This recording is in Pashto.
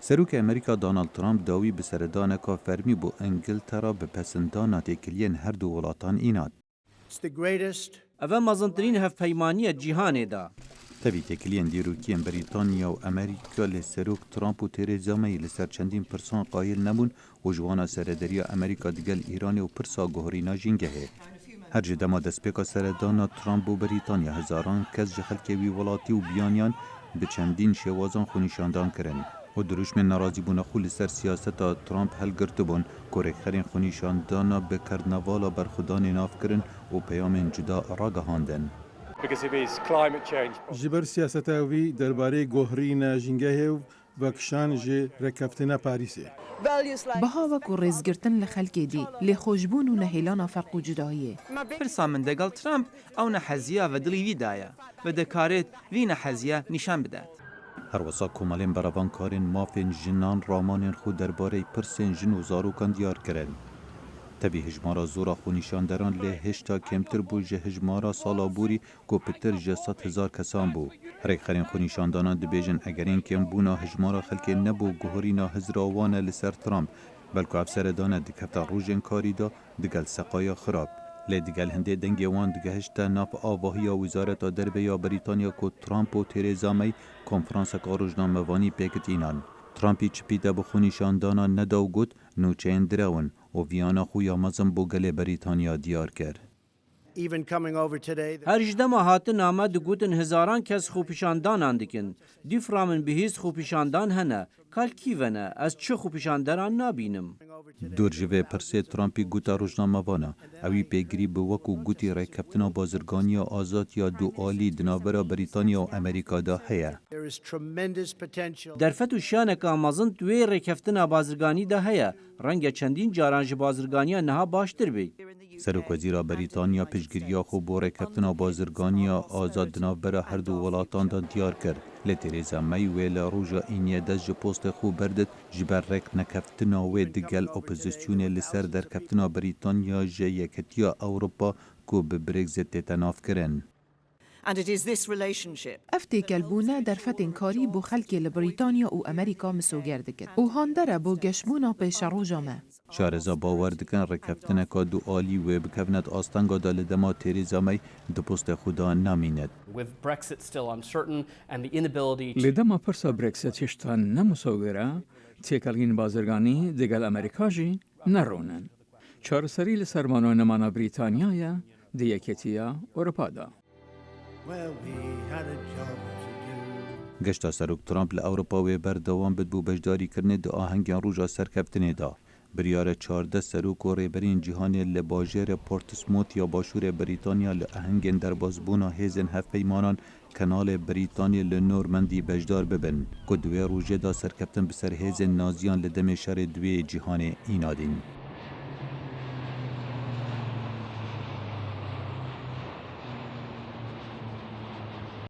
سروک امریکا دونالد ترامپ داوی به سردانکا فرمی بو انگلترا به پسندانا تکلین هر دو ولاتان ایناد. اوه مزنترین هفپیمانی جیهانه دا. تبی تکلین دیروکین بریتانیا و امریکا لسروک ترامپ و تریزا می لسر چندین پرسان قایل نبون و جوانا سردریا امریکا دگل ایران و پرسا گوهرینا جنگه. هر جدما دسپیکا سردانا ترامپ و بریتانیا هزاران کس جخلکی وی ولاتی و بیانیان به چندین شوازان خونیشاندان کرن. و دروش من ناراضی بونا خول سر سیاستا ترامپ هل گرت بون که رخرین خونیشاندانا به کرنوالا برخودان ناف کرن و پیام جدا راگهاندن. جبر سیاستا وی درباره گوهرین جنگه و کشان جه رکفتنا پاریسه. بها وکو ریزگرتن لخلکی دی لخوشبون و نهیلانا فرق و جدایه. پرسا من دگل ترامپ او نحزیه و دلی وی دایه و دکارت وی نحزیه نشان بدهد. هر وسا کومالین براوان کارین مافین جنان رامانین خود درباره پرسین جن و زاروکان دیار کرن. تبی هجمارا زورا خونیشاندران له هشتا کمتر بو جه هجمارا سالا بوری کو پتر جه 100,000 کسان بو. هر خرین خونیشاندانان دبیجن اگرین کم بونا هجمارا خلک نبو گوهرینا هزراوان لسر ترامپ بلکو افسردانه دکفتا روژن کاری دا دگل سقایا خراب. لدیگل هنده دنگی وان دگهشتا ناف آواهی وزارت دربه یا بریتانیا کو ترامپ و تریزا می کنفرانس کاروجنامه وانی پیکت اینان. ترامپی چپیده بخونیشاندانا نداو گوت نوچین درون و ویانا خویا مزم بو گل بریتانیا دیار کرد. هر جدما هاتن آمد گوتن هزاران کس خوپیشاندان دکن. دیفرامن بهیز خوپیشاندان هنه. کال کیونه از چه خوپیشاندران نبینم. دور جوه پرسه ترامپی گوتا روزنامه وانا. اوی پیگری به وکو گوتی ریکفتنا بازرگانی آزاد یا دو آلی دنابرا بریتانیا و امریکا دا هیا. در فتو شانک آمازن توی ریکفتنا بازرگانی دا هیا. رنگ چندین جارانج بازرگانی نها باشتر بی. سروک وزیرا بریتانیا پشگیریا خو بو ریکفتنا بازرگانی آزاد دنابرا هر دو ولاتان دا دیار کرد. لتریزا می ویل روژا اینیه دست پوست خو بردد جبر رک نکفتنا و دگل اپوزیسیون لسر در کفتنا بریتانیا جه یکتیا اوروپا کو به برگزیت تناف کرن. افتی کلبونه در فتن کاری بو خلکی لبریتانیا و امریکا مسوگرد کرد. و هاندره بو گشمونا پیش روژا ما. شارزا باور دکن رکفتنا که دو آلی و بکفنت آستانگا دال دما تریزا می دو پست خدا نامیند. لدما پرسا برکسیت هشتان نمسوگره تیکلگین بازرگانی دگل امریکا جی نرونن. چارسری لسرمانو نمانا بریتانیایا دیکتیا اروپا دا. گشتا سروک ترامپ لأوروپا و بردوام بد بو بجداری کرنه دو آهنگیان روژا سرکفتنه دا. بریار 14 سروک و ریبرین جیهانی لباجر پورتسموت یا باشور بریتانیا لأهنگین در بازبونا هیزن هف پیمانان کنال بریتانی لنورمندی بجدار ببن. که دوی روژه دا سرکفتن بسر هیزن نازیان لدم شر دوی جیهانی اینادین.